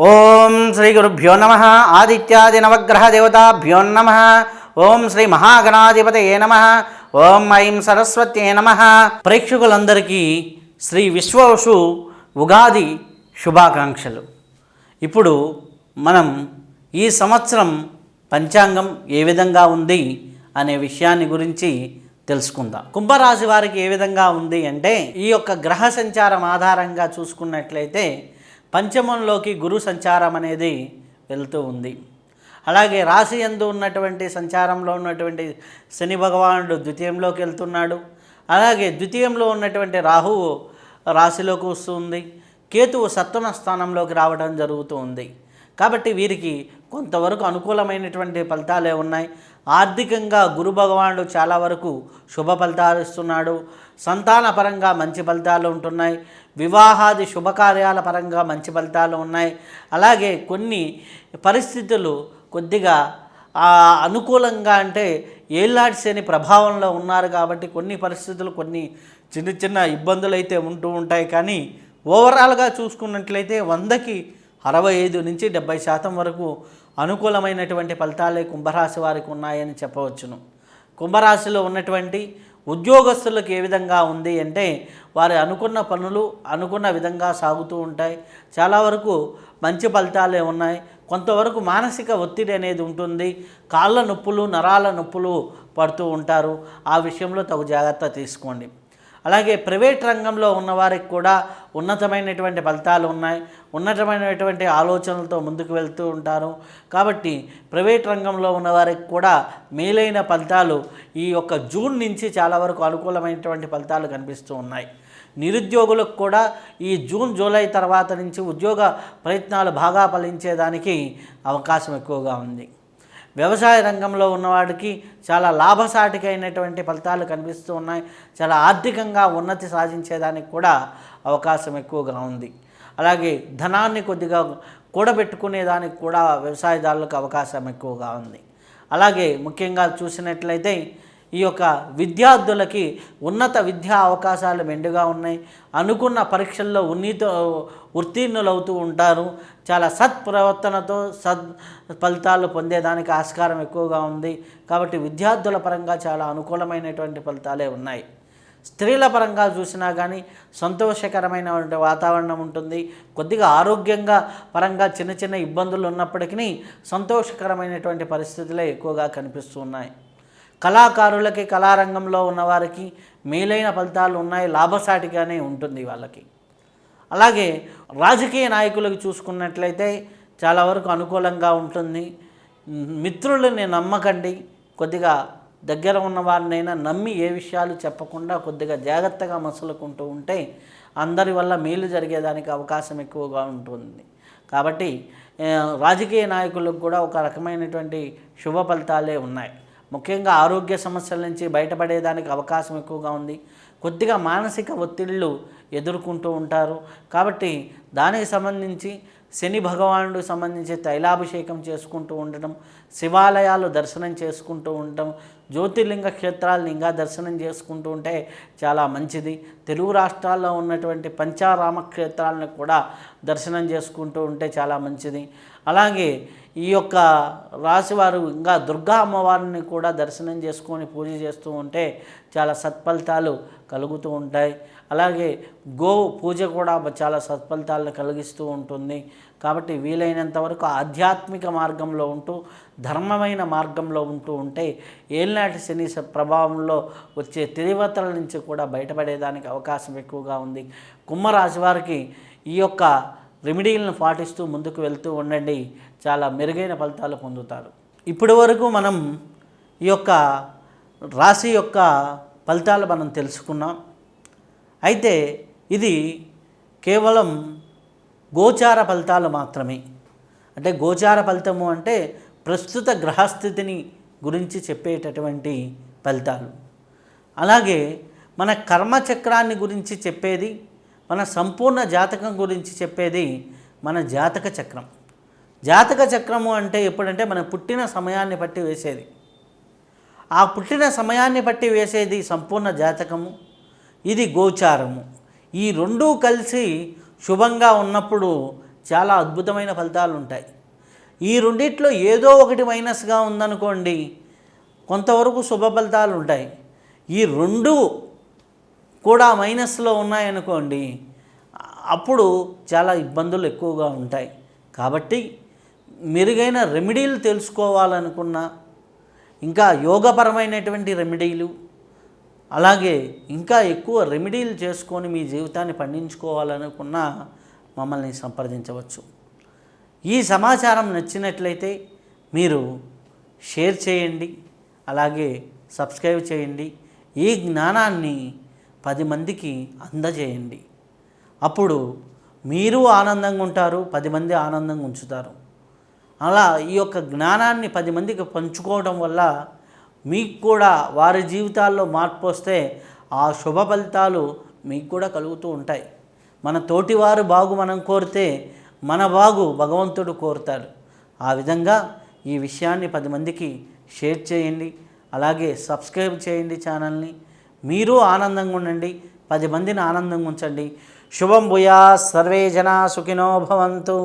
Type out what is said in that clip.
ఓం శ్రీ గురుభ్యో నమ. ఆదిత్యాది నవగ్రహ దేవతాభ్యో నమ. ఓం శ్రీ మహాగణాధిపతయే నమ. ఓం ఐం సరస్వత్యే నమ. ప్రేక్షకులందరికీ శ్రీ విశ్వవసు ఉగాది శుభాకాంక్షలు. ఇప్పుడు మనం ఈ సంవత్సరం పంచాంగం ఏ విధంగా ఉంది అనే విషయాన్ని గురించి తెలుసుకుందాం. కుంభరాశి వారికి ఏ విధంగా ఉంది అంటే, ఈ యొక్క గ్రహ సంచారం ఆధారంగా చూసుకున్నట్లయితే పంచమంలోకి గురు సంచారం అనేది వెళ్తూ ఉంది. అలాగే రాశి యందు ఉన్నటువంటి సంచారంలో ఉన్నటువంటి శని భగవానుడు ద్వితీయంలోకి వెళ్తున్నాడు. అలాగే ద్వితీయంలో ఉన్నటువంటి రాహువు రాశిలోకి వస్తుంది. కేతువు సప్తమ స్థానంలోకి రావడం జరుగుతూ ఉంది. కాబట్టి వీరికి కొంతవరకు అనుకూలమైనటువంటి ఫలితాలే ఉన్నాయి. ఆర్థికంగా గురు భగవానుడు చాలా వరకు శుభ ఫలితాలు ఇస్తున్నాడు. సంతాన పరంగా మంచి ఫలితాలు ఉంటున్నాయి. వివాహాది శుభకార్యాల పరంగా మంచి ఫలితాలు ఉన్నాయి. అలాగే కొన్ని పరిస్థితులు కొద్దిగా అనుకూలంగా అంటే ఏళ్ళనాటి శని ప్రభావంలో ఉన్నారు కాబట్టి కొన్ని పరిస్థితులు కొన్ని చిన్న చిన్న ఇబ్బందులు అయితే ఉంటూ ఉంటాయి. కానీ ఓవరాల్గా చూసుకున్నట్లయితే 100కి 65 నుంచి 70% వరకు అనుకూలమైనటువంటి ఫలితాలే కుంభరాశి వారికి ఉన్నాయని చెప్పవచ్చును. కుంభరాశిలో ఉన్నటువంటి ఉద్యోగస్తులకు ఏ విధంగా ఉంది అంటే, వారు అనుకున్న పనులు అనుకున్న విధంగా సాగుతూ ఉంటాయి. చాలా వరకు మంచి ఫలితాలే ఉన్నాయి. కొంతవరకు మానసిక ఒత్తిడి అనేది ఉంటుంది. కాళ్ళ నొప్పులు నరాల నొప్పులు పడుతూ ఉంటారు. ఆ విషయంలో తగు జాగ్రత్త తీసుకోండి. అలాగే ప్రైవేట్ రంగంలో ఉన్నవారికి కూడా ఉన్నతమైనటువంటి ఫలితాలు ఉన్నాయి. ఉన్నతమైనటువంటి ఆలోచనలతో ముందుకు వెళ్తూ ఉంటారు. కాబట్టి ప్రైవేట్ రంగంలో ఉన్నవారికి కూడా మేలైన ఫలితాలు ఈ యొక్క జూన్ నుంచి చాలా వరకు అనుకూలమైనటువంటి ఫలితాలు కనిపిస్తూ ఉన్నాయి. నిరుద్యోగులకు కూడా ఈ జూన్ జూలై తర్వాత నుంచి ఉద్యోగ ప్రయత్నాలు బాగా ఫలించేదానికి అవకాశం ఎక్కువగా ఉంది. వ్యవసాయ రంగంలో ఉన్నవాడికి చాలా లాభసాటికైనటువంటి ఫలితాలు కనిపిస్తూ ఉన్నాయి. చాలా ఆర్థికంగా ఉన్నతి సాధించేదానికి కూడా అవకాశం ఎక్కువగా ఉంది. అలాగే ధనాన్ని కొద్దిగా కూడబెట్టుకునేదానికి కూడా వ్యవసాయదారులకు అవకాశం ఎక్కువగా ఉంది. అలాగే ముఖ్యంగా చూసినట్లయితే ఈ యొక్క విద్యార్థులకి ఉన్నత విద్యా అవకాశాలు మెండుగా ఉన్నాయి. అనుకున్న పరీక్షల్లో ఉత్తీర్ణులవుతూ ఉంటారు. చాలా సత్ప్రవర్తనతో ఫలితాలు పొందేదానికి ఆస్కారం ఎక్కువగా ఉంది. కాబట్టి విద్యార్థుల పరంగా చాలా అనుకూలమైనటువంటి ఫలితాలే ఉన్నాయి. స్త్రీల పరంగా చూసినా కానీ సంతోషకరమైన వాతావరణం ఉంటుంది. కొద్దిగా ఆరోగ్యంగా పరంగా చిన్న చిన్న ఇబ్బందులు ఉన్నప్పటికీ సంతోషకరమైనటువంటి పరిస్థితులే ఎక్కువగా కనిపిస్తూ ఉన్నాయి. కళాకారులకి కళారంగంలో ఉన్నవారికి మేలైన ఫలితాలు ఉన్నాయి. లాభసాటిగానే ఉంటుంది వాళ్ళకి. అలాగే రాజకీయ నాయకులకు చూసుకున్నట్లయితే చాలా వరకు అనుకూలంగా ఉంటుంది. మిత్రులని నమ్మకండి. కొద్దిగా దగ్గర ఉన్న వారినైనా నమ్మి ఏ విషయాలు చెప్పకుండా కొద్దిగా జాగ్రత్తగా మసులుకుంటూ ఉంటే అందరి వల్ల మేలు జరిగేదానికి అవకాశం ఎక్కువగా ఉంటుంది. కాబట్టి రాజకీయ నాయకులకు కూడా ఒక రకమైనటువంటి శుభ ఫలితాలే ఉన్నాయి. ముఖ్యంగా ఆరోగ్య సమస్యల నుంచి బయటపడేదానికి అవకాశం ఎక్కువగా ఉంది. కొద్దిగా మానసిక ఒత్తిళ్ళు ఎదుర్కొంటూ ఉంటారు. కాబట్టి దానికి సంబంధించి శని భగవానుడు సంబంధించి తైలాభిషేకం చేసుకుంటూ ఉండటం, శివాలయాలు దర్శనం చేసుకుంటూ ఉండటం, జ్యోతిర్లింగ క్షేత్రాలను ఇంకా దర్శనం చేసుకుంటూ ఉంటే చాలా మంచిది. తెలుగు రాష్ట్రాల్లో ఉన్నటువంటి పంచారామ క్షేత్రాలను కూడా దర్శనం చేసుకుంటూ ఉంటే చాలా మంచిది. అలాగే ఈ యొక్క రాశివారు ఇంకా దుర్గా అమ్మవారిని కూడా దర్శనం చేసుకొని పూజ చేస్తూ ఉంటే చాలా సత్ఫలితాలు కలుగుతూ ఉంటాయి. అలాగే గో పూజ కూడా చాలా సత్ఫలితాలను కలిగిస్తూ ఉంటుంది. కాబట్టి వీలైనంత వరకు ఆధ్యాత్మిక మార్గంలో ఉంటూ ధర్మమైన మార్గంలో ఉంటూ ఉంటే ఏళ్ళనాటి శని ప్రభావంలో వచ్చే తీవ్రతల నుంచి కూడా బయటపడేదానికి అవకాశం ఎక్కువగా ఉంది. కుంభరాశి వారికి ఈ యొక్క రెమెడీలను పాటిస్తూ ముందుకు వెళ్తూ ఉండండి. చాలా మెరుగైన ఫలితాలు పొందుతారు. ఇప్పటి వరకు మనం ఈ యొక్క రాశి యొక్క ఫలితాలు మనం తెలుసుకున్నాం. అయితే ఇది కేవలం గోచార ఫలితాలు మాత్రమే. అంటే గోచార ఫలితము అంటే ప్రస్తుత గ్రహస్థితిని గురించి చెప్పేటటువంటి ఫలితాలు. అలాగే మన కర్మచక్రాన్ని గురించి చెప్పేది, మన సంపూర్ణ జాతకం గురించి చెప్పేది మన జాతక చక్రం. జాతక చక్రము అంటే ఎప్పుడంటే మన పుట్టిన సమయాన్ని బట్టి వేసేది. ఆ పుట్టిన సమయాన్ని బట్టి వేసేది సంపూర్ణ జాతకము, ఇది గోచారము. ఈ రెండూ కలిసి శుభంగా ఉన్నప్పుడు చాలా అద్భుతమైన ఫలితాలు ఉంటాయి. ఈ రెండిట్లో ఏదో ఒకటి మైనస్గా ఉందనుకోండి, కొంతవరకు శుభ ఫలితాలు ఉంటాయి. ఈ రెండు కూడా మైనస్లో ఉన్నాయనుకోండి, అప్పుడు చాలా ఇబ్బందులు ఎక్కువగా ఉంటాయి. కాబట్టి మెరుగైన రెమెడీలు తెలుసుకోవాలనుకున్నా, ఇంకా యోగపరమైనటువంటి రెమెడీలు, అలాగే ఇంకా ఎక్కువ రెమెడీలు చేసుకొని మీ జీవితాన్ని పండించుకోవాలనుకున్నా మమ్మల్ని సంప్రదించవచ్చు. ఈ సమాచారం నచ్చినట్లయితే మీరు షేర్ చేయండి, అలాగే సబ్స్క్రైబ్ చేయండి. ఈ జ్ఞానాన్ని 10 మందికి అందజేయండి. అప్పుడు మీరు ఆనందంగా ఉంటారు, 10 మంది ఆనందంగా ఉంచుతారు. అలా ఈ యొక్క జ్ఞానాన్ని 10 మందికి పంచుకోవడం వల్ల మీకు కూడా వారి జీవితాల్లో మార్పు వస్తే ఆ శుభ ఫలితాలు మీకు కూడా కలుగుతూ ఉంటాయి. మన తోటివారు బాగు మనం కోరితే మన బాగు భగవంతుడు కోరుతాడు. ఆ విధంగా ఈ విషయాన్ని 10 మందికి షేర్ చేయండి, అలాగే సబ్స్క్రైబ్ చేయండి ఛానల్ని. మీరు ఆనందంగా ఉండండి, 10 మందిని ఆనందంగా ఉంచండి. శుభం భూయా, సర్వే జనా సుఖినో భవంతు.